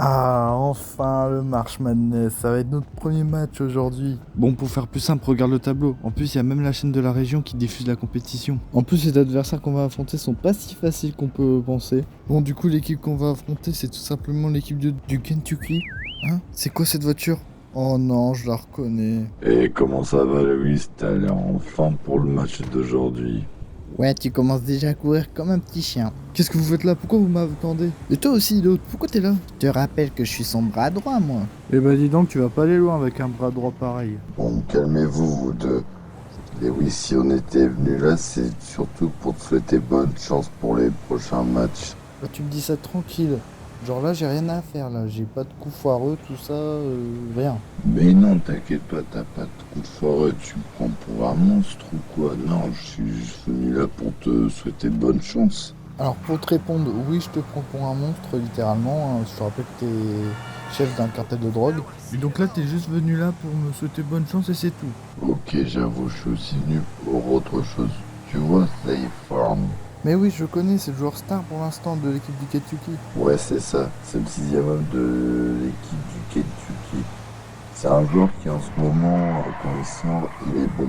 Ah, enfin le March Madness, ça va être notre premier match aujourd'hui. Bon, pour faire plus simple, regarde le tableau. En plus, il y a même la chaîne de la région qui diffuse la compétition. En plus, les adversaires qu'on va affronter sont pas si faciles qu'on peut penser. Bon, du coup, l'équipe qu'on va affronter, c'est tout simplement l'équipe du Kentucky. Hein? C'est quoi cette voiture? Oh non, je la reconnais. Et comment ça va, Louis? T'as l'air en forme pour le match d'aujourd'hui. Ouais, tu commences déjà à courir comme un petit chien. Qu'est-ce que vous faites là? Pourquoi vous m'attendez? Et toi aussi, l'autre, pourquoi t'es là? Je te rappelle que je suis son bras droit, moi. Eh bah dis donc, tu vas pas aller loin avec un bras droit pareil. Bon, calmez-vous, vous deux. Louis, si on était venu là, c'est surtout pour te souhaiter bonne chance pour les prochains matchs. Bah, tu me dis ça tranquille. Genre là, j'ai rien à faire, là. J'ai pas de coups foireux, tout ça, rien. Mais non, t'inquiète pas, t'as pas de coup de foireux, tu me prends pour un monstre ou quoi? Non, je suis juste venu là pour te souhaiter bonne chance. Alors, pour te répondre, oui, je te prends pour un monstre, littéralement. Je te rappelle que t'es chef d'un cartel de drogue. Et donc là, t'es juste venu là pour me souhaiter bonne chance et c'est tout. Ok, j'avoue, je suis aussi venu pour autre chose. Tu vois, Safe Farm. Mais oui, je connais, c'est le joueur star pour l'instant de l'équipe du Kentucky. Ouais, c'est ça. C'est le sixième homme de l'équipe du Kentucky. C'est un joueur qui, en ce moment, quand il sort, il est bon.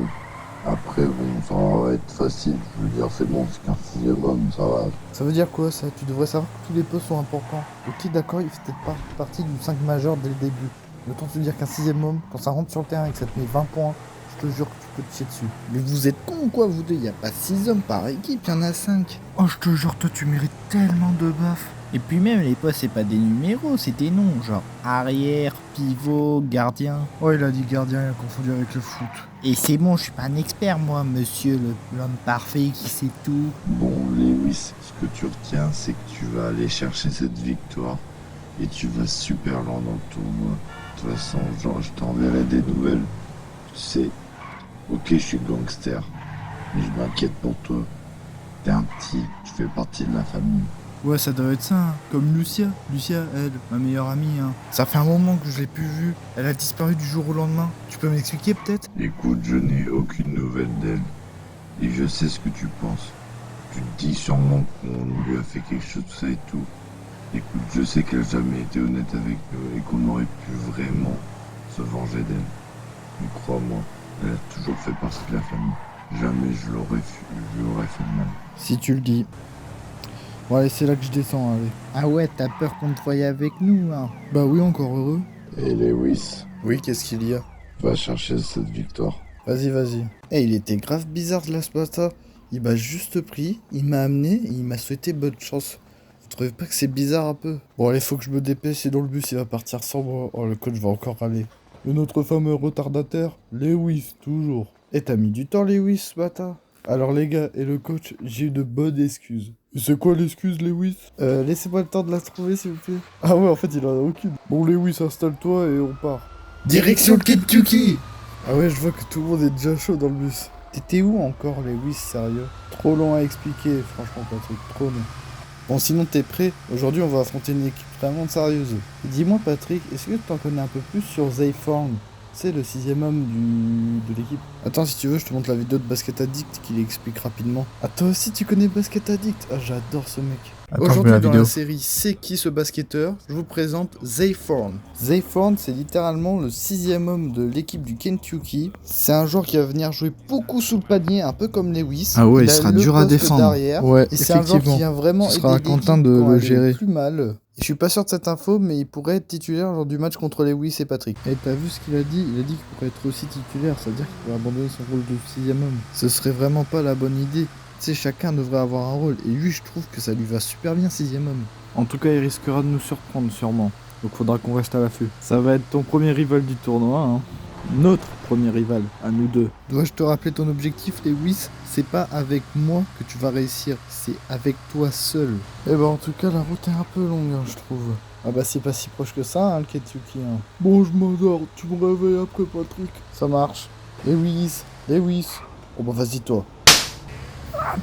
Après, bon, ça va être facile. Je veux dire, c'est bon, c'est qu'un sixième homme, ça va. Ça veut dire quoi, ça? Tu devrais savoir que tous les postes sont importants. Ok, d'accord, il fait peut-être pas partie du 5 majeur dès le début. Mais autant te dire qu'un sixième homme, quand ça rentre sur le terrain et que ça te met 20 points, je te jure que tu peux te chier dessus. Mais vous êtes cons ou quoi, vous deux? Y a pas 6 hommes par équipe, y en a 5. Oh, je te jure, toi, tu mérites tellement de baffes. Et puis même, les postes, c'est pas des numéros, c'est des noms, genre arrière, pivot, gardien. Oh, il a dit gardien, il a confondu avec le foot. Et c'est bon, je suis pas un expert, moi, monsieur l'homme parfait qui sait tout. Bon, Lewis, ce que tu retiens, c'est que tu vas aller chercher cette victoire. Et tu vas super loin dans le tournoi. De toute façon, genre, je t'enverrai des nouvelles. Tu sais, ok, je suis gangster. Mais je m'inquiète pour toi. T'es un petit, tu fais partie de la famille. Ouais, ça doit être ça, hein. Comme Lucia. Lucia, elle, ma meilleure amie, hein. Ça fait un moment que je l'ai plus vue. Elle a disparu du jour au lendemain. Tu peux m'expliquer peut-être? Écoute, je n'ai aucune nouvelle d'elle. Et je sais ce que tu penses. Tu te dis sûrement qu'on lui a fait quelque chose de ça et tout. Écoute, je sais qu'elle n'a jamais été honnête avec nous et qu'on aurait pu vraiment se venger d'elle. Mais crois-moi, elle a toujours fait partie de la famille. Jamais je lui aurais fait de mal. Si tu le dis. Bon, allez, c'est là que je descends, allez. Ah ouais, t'as peur qu'on te voie avec nous, hein. Bah oui, encore heureux. Et Lewis, Oui, qu'est-ce qu'il y a? va chercher cette victoire. Vas-y, vas-y. Eh, il était grave bizarre de la Sparta. Il m'a juste pris, il m'a amené et il m'a souhaité bonne chance. Vous trouvez pas que c'est bizarre un peu? Bon, allez, faut que je me dépêche, sinon le bus il va partir sans moi. Oh, le coach va encore râler. Et notre fameux retardataire, Lewis, toujours. Et t'as mis du temps, Lewis, ce matin? Alors les gars et le coach, j'ai une bonne excuse. Et c'est quoi l'excuse, Lewis? Laissez-moi le temps de la trouver, s'il vous plaît. Ah ouais, en fait, il en a aucune. Bon, Lewis, installe-toi et on part. Direction le Kentucky. Ah ouais, je vois que tout le monde est déjà chaud dans le bus. T'étais où encore, Lewis, sérieux? Trop long à expliquer, franchement, Patrick, trop long. Bon, sinon, t'es prêt? Aujourd'hui, on va affronter une équipe vraiment sérieuse. Et dis-moi, Patrick, est-ce que t'en connais un peu plus sur Zay Farm? C'est le sixième homme de l'équipe. Attends, si tu veux, je te montre la vidéo de Basket Addict qui l'explique rapidement. Ah, toi aussi, tu connais Basket Addict? Ah, j'adore ce mec. Attends, je mets Aujourd'hui, la dans vidéo. la série C'est qui ce basketteur, je vous présente Zay Farm. Zay Farm, c'est littéralement le sixième homme de l'équipe du Kentucky. C'est un joueur qui va venir jouer beaucoup sous le panier, un peu comme Lewis. Ah ouais, il a sera le dur à poste défendre. d'arrière, Ouais, et c'est un joueur qui effectivement. vient vraiment Ce sera à aider Quentin l'équipe de quand le elle est gérer. plus mal. Je suis pas sûr de cette info, mais il pourrait être titulaire lors du match contre Lewis et Patrick. Et t'as vu ce qu'il a dit? Il a dit qu'il pourrait être aussi titulaire, c'est-à-dire qu'il pourrait abandonner son rôle de sixième homme. Ce serait vraiment pas la bonne idée. Tu sais, chacun devrait avoir un rôle, et lui, je trouve que ça lui va super bien, sixième homme. En tout cas, il risquera de nous surprendre sûrement. Donc faudra qu'on reste à l'affût. Ça va être ton premier rival du tournoi, hein. Notre premier rival, à nous deux. Dois-je te rappeler ton objectif, Lewis? C'est pas avec moi que tu vas réussir, c'est avec toi seul. Eh ben, en tout cas, la route est un peu longue, hein, je trouve. Ah bah, c'est pas si proche que ça, hein, le Kentucky. Hein. Bon, je m'endors, tu me réveilles après, Patrick. Ça marche. Lewis, Lewis. Oh bah, vas-y, toi.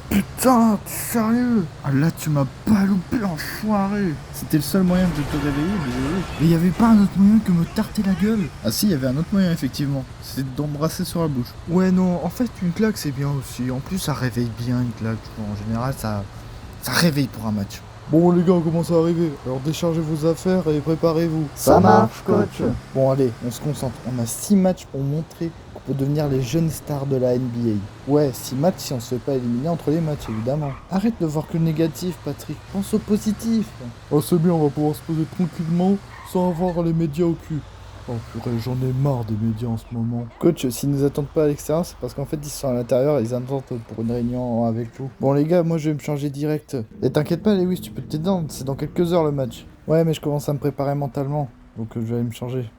Putain, t'es sérieux? Ah là, tu m'as pas loupé, enfoiré. C'était le seul moyen de te réveiller, désolé. Mais y avait pas un autre moyen que me tarter la gueule? Ah si, il y avait un autre moyen, effectivement. C'était d'embrasser sur la bouche. Ouais, non, en fait, une claque, c'est bien aussi. En plus, ça réveille bien, une claque. En général, ça réveille pour un match. Bon les gars, on commence à arriver. Alors déchargez vos affaires et préparez-vous. Ça marche, coach. Bon allez, on se concentre. On a 6 matchs pour montrer qu'on peut devenir les jeunes stars de la NBA. Ouais, 6 matchs si on se fait pas éliminer entre les matchs, évidemment. Arrête de voir que le négatif, Patrick. Pense au positif. Oh c'est bien, on va pouvoir se poser tranquillement sans avoir les médias au cul. Oh purée, j'en ai marre des médias en ce moment. Coach, s'ils nous attendent pas à l'extérieur, c'est parce qu'en fait ils sont à l'intérieur et ils attendent pour une réunion avec vous. Bon les gars, moi je vais me changer direct. Et t'inquiète pas Lewis, tu peux te détendre, c'est dans quelques heures le match. Ouais mais je commence à me préparer mentalement, donc je vais aller me changer.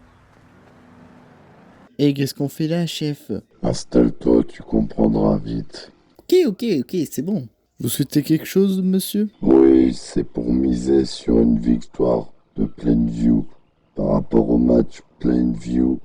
Et qu'est-ce qu'on fait là, chef? Installe-toi, tu comprendras vite. Ok, c'est bon. Vous souhaitez quelque chose, monsieur? Oui, c'est pour miser sur une victoire de Plainview par rapport au match Plainview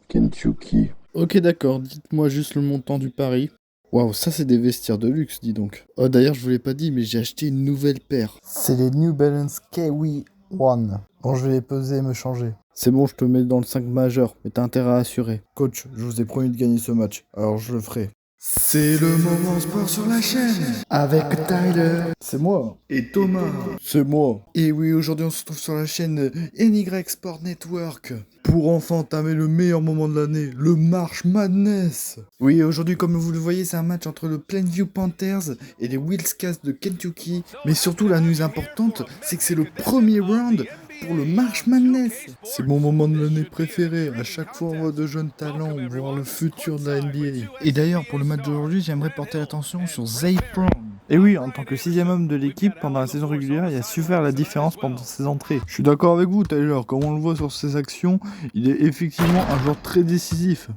Kentucky. Ok d'accord, dites-moi juste le montant du pari. Waouh, ça c'est des vestiaires de luxe, dis donc. Oh d'ailleurs, je vous l'ai pas dit, mais j'ai acheté une nouvelle paire. C'est les New Balance Kiwi One. Bon, je vais les peser et me changer. C'est bon, je te mets dans le 5 majeur, mais t'as intérêt à assurer. Coach, je vous ai promis de gagner ce match, alors je le ferai. C'est le moment sport sur la chaîne. Avec Tyler. C'est moi. Et Thomas. C'est moi. Et oui, aujourd'hui on se retrouve sur la chaîne NY Sport Network pour enfin entamer le meilleur moment de l'année, le March Madness. Oui, aujourd'hui comme vous le voyez, c'est un match entre le Plainview Panthers et les Wildcats de Kentucky. Mais surtout la news importante, c'est que c'est le premier round pour le March Madness. C'est mon moment de l'année préféré. À chaque fois, on voit de jeunes talents voir le futur de la NBA. Et d'ailleurs, pour le match d'aujourd'hui, j'aimerais porter l'attention sur Zay Brown. Et oui, en tant que 6ème homme de l'équipe, pendant la saison régulière, il a su faire la différence pendant ses entrées. Je suis d'accord avec vous, Tyler. Comme on le voit sur ses actions, il est effectivement un joueur très décisif.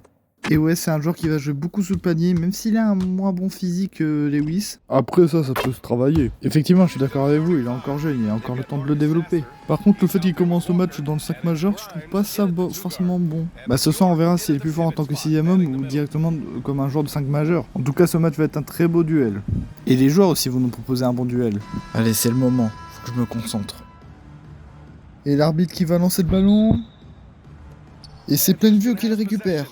Et ouais, c'est un joueur qui va jouer beaucoup sous le panier, même s'il a un moins bon physique que Lewis. Après ça peut se travailler. Effectivement, je suis d'accord avec vous, il est encore jeune, il a encore le temps de le développer. Par contre, le fait qu'il commence le match dans le 5 majeur, je trouve pas ça forcément bon. Bah ce soir, on verra s'il est plus fort en tant que 6ème homme ou directement comme un joueur de 5 majeur. En tout cas, ce match va être un très beau duel. Et les joueurs aussi vont nous proposer un bon duel. Allez, c'est le moment, faut que je me concentre. Et l'arbitre qui va lancer le ballon. Et c'est Plainview qui le récupère.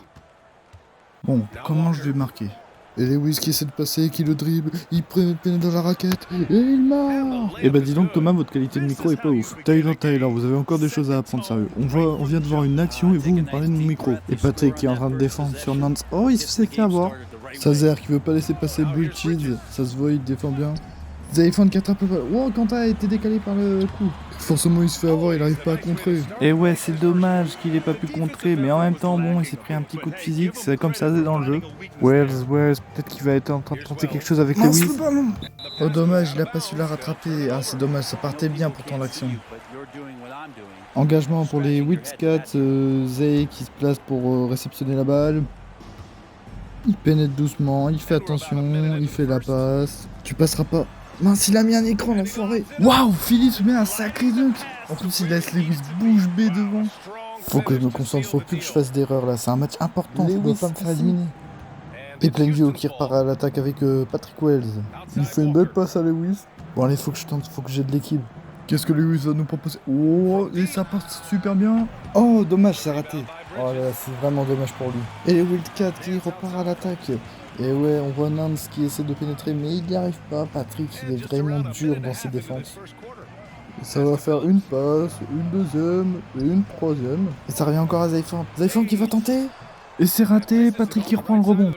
Bon, comment je vais marquer? Et Lewis qui essaie de passer, qui le dribble, il pénètre dans la raquette, et il marque. Eh bah dis donc Thomas, votre qualité de micro est pas ouf. Tyler, vous avez encore des choses à apprendre sérieux. On vient de voir une action et vous me parlez de mon micro. Et Patrick qui est en train de défendre sur Nance. Oh, il se fait avoir. Sazer qui veut pas laisser passer Bridges, ça se voit, il défend bien. Zayfan qui attrape le ballon. Wow, Quentin a été décalé par le coup. Forcément, il se fait avoir, il arrive pas à contrer. Et ouais, c'est dommage qu'il ait pas pu contrer, mais en même temps, bon, il s'est pris un petit coup de physique, c'est comme ça, c'est dans le jeu. Wells, peut-être qu'il va être en train de tenter quelque chose avec Lewis. Le ballon. Oh, dommage, il a pas su la rattraper. Ah, c'est dommage, ça partait bien pourtant l'action. Engagement pour les Wildcats, Zay qui se place pour réceptionner la balle. Il pénètre doucement, il fait attention, il fait la passe. Tu passeras pas. Mince, il a mis un écran, l'enfoiré. Waouh, Phillips met un sacré dunk. En plus, il laisse Lewis bouche bée devant. Faut que je me concentre, faut plus que je fasse d'erreurs là. C'est un match important, je dois pas me faire éliminer. Et Plainview qui repart à l'attaque avec Patrick Wells. Il fait une belle passe à Lewis. Bon allez, faut que je tente, faut que j'aide l'équipe. Qu'est-ce que Lewis va nous proposer? Oh, et ça passe super bien. Oh, dommage, c'est raté. Oh là, c'est vraiment dommage pour lui. Et les Wildcats qui repart à l'attaque. Et ouais, on voit Nance qui essaie de pénétrer, mais il n'y arrive pas. Patrick, il est vraiment dur dans ses défenses. Et ça va faire une passe, une deuxième, et une troisième. Et ça revient encore à Zayfan. Zayfan qui va tenter. Et c'est raté, Patrick qui reprend le rebond.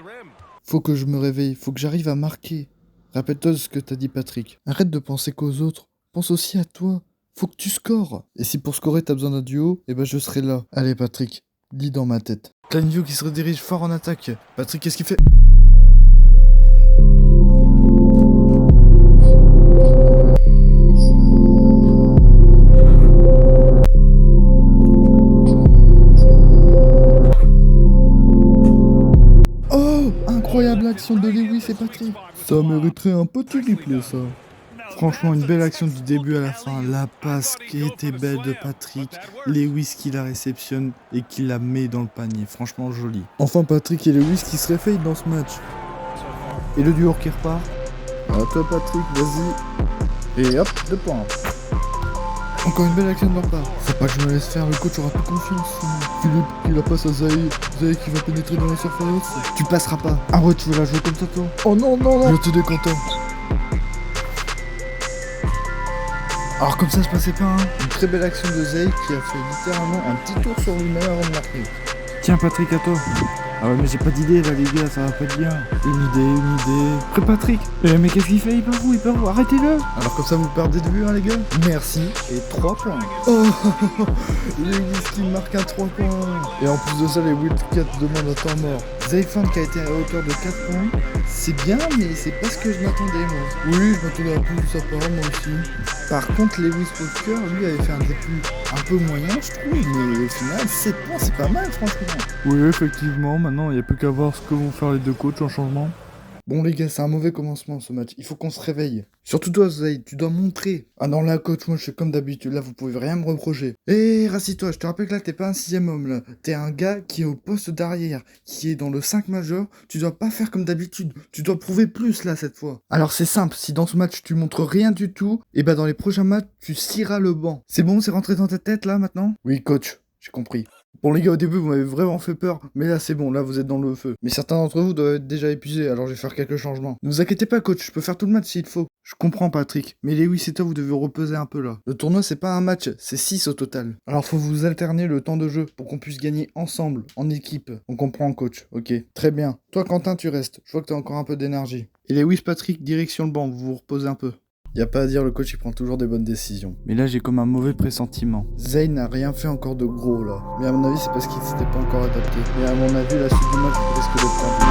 Faut que je me réveille, faut que j'arrive à marquer. Rappelle-toi ce que t'as dit, Patrick. Arrête de penser qu'aux autres. Pense aussi à toi. Faut que tu scores. Et si pour scorer t'as besoin d'un duo, eh ben je serai là. Allez, Patrick, lis dans ma tête. Plainview qui se redirige fort en attaque. Patrick, qu'est-ce qu'il fait? Oh, incroyable action de Lewis et Patrick. Ça mériterait un petit replay, ça. Franchement, une belle action du début à la fin. La passe qui était belle de Patrick. Lewis qui la réceptionne et qui la met dans le panier. Franchement, joli. Enfin, Patrick et Lewis qui se réveillent dans ce match. Et le duo qui repart. À toi, Patrick, vas-y. Et hop, 2 points. Encore une belle action de leur part. Faut pas que je me laisse faire, le coach aura plus confiance. Philippe qui la passe à Zay. Zay qui va pénétrer dans la surface. Tu passeras pas. Ah ouais, tu veux la jouer comme ça, toi? Oh non, non, non. Je vais t'aider, Quentin. Alors comme ça se passait pas, hein. Une très belle action de Zay qui a fait littéralement un petit tour sur lui-même avant de marquer. Tiens Patrick, à toi. Ah ouais mais j'ai pas d'idée là les gars, ça va pas être bien. Une idée. Après Patrick, mais qu'est-ce qu'il fait? Il part où? Arrêtez-le. Alors comme ça vous perdez de vue hein les gars. Merci et 3 points. Oh Lewis qui marque un 3 points. Et en plus de ça les Wildcats demandent un temps mort. Zayfan qui a été à hauteur de 4 points. C'est bien mais c'est pas ce que je m'attendais moi. Oui je m'attendais à plus de sa part moi aussi. Par contre Lewis Walker lui avait fait un début un peu moyen je trouve. Mais au final 7 points c'est pas mal franchement. Oui effectivement, maintenant il n'y a plus qu'à voir ce que vont faire les deux coachs en changement. Bon les gars, c'est un mauvais commencement ce match, il faut qu'on se réveille. Surtout toi Zay, tu dois montrer. Ah non là coach, moi je suis comme d'habitude, là vous pouvez rien me reprocher. Rassis-toi, je te rappelle que là t'es pas un 6ème homme là. T'es un gars qui est au poste d'arrière, qui est dans le 5 majeur, tu dois pas faire comme d'habitude, tu dois prouver plus là cette fois. Alors c'est simple, si dans ce match tu montres rien du tout, et bah dans les prochains matchs tu scieras le banc. C'est bon, c'est rentré dans ta tête là maintenant? Oui coach, j'ai compris. Bon les gars, au début vous m'avez vraiment fait peur, mais là c'est bon, là vous êtes dans le feu. Mais certains d'entre vous doivent être déjà épuisés, alors je vais faire quelques changements. Ne vous inquiétez pas coach, je peux faire tout le match s'il faut. Je comprends Patrick, mais Lewis et toi vous devez reposer un peu là. Le tournoi c'est pas un match, c'est 6 au total. Alors faut vous alterner le temps de jeu pour qu'on puisse gagner ensemble, en équipe. On comprend coach, ok. Très bien. Toi Quentin tu restes, je vois que t'as encore un peu d'énergie. Et Lewis Patrick, direction le banc, vous vous reposez un peu. Y a pas à dire, le coach il prend toujours des bonnes décisions. Mais là j'ai comme un mauvais pressentiment. Zayn n'a rien fait encore de gros là. Mais à mon avis c'est parce qu'il s'était pas encore adapté. Mais à mon avis la suite du match risque d'être compliquée.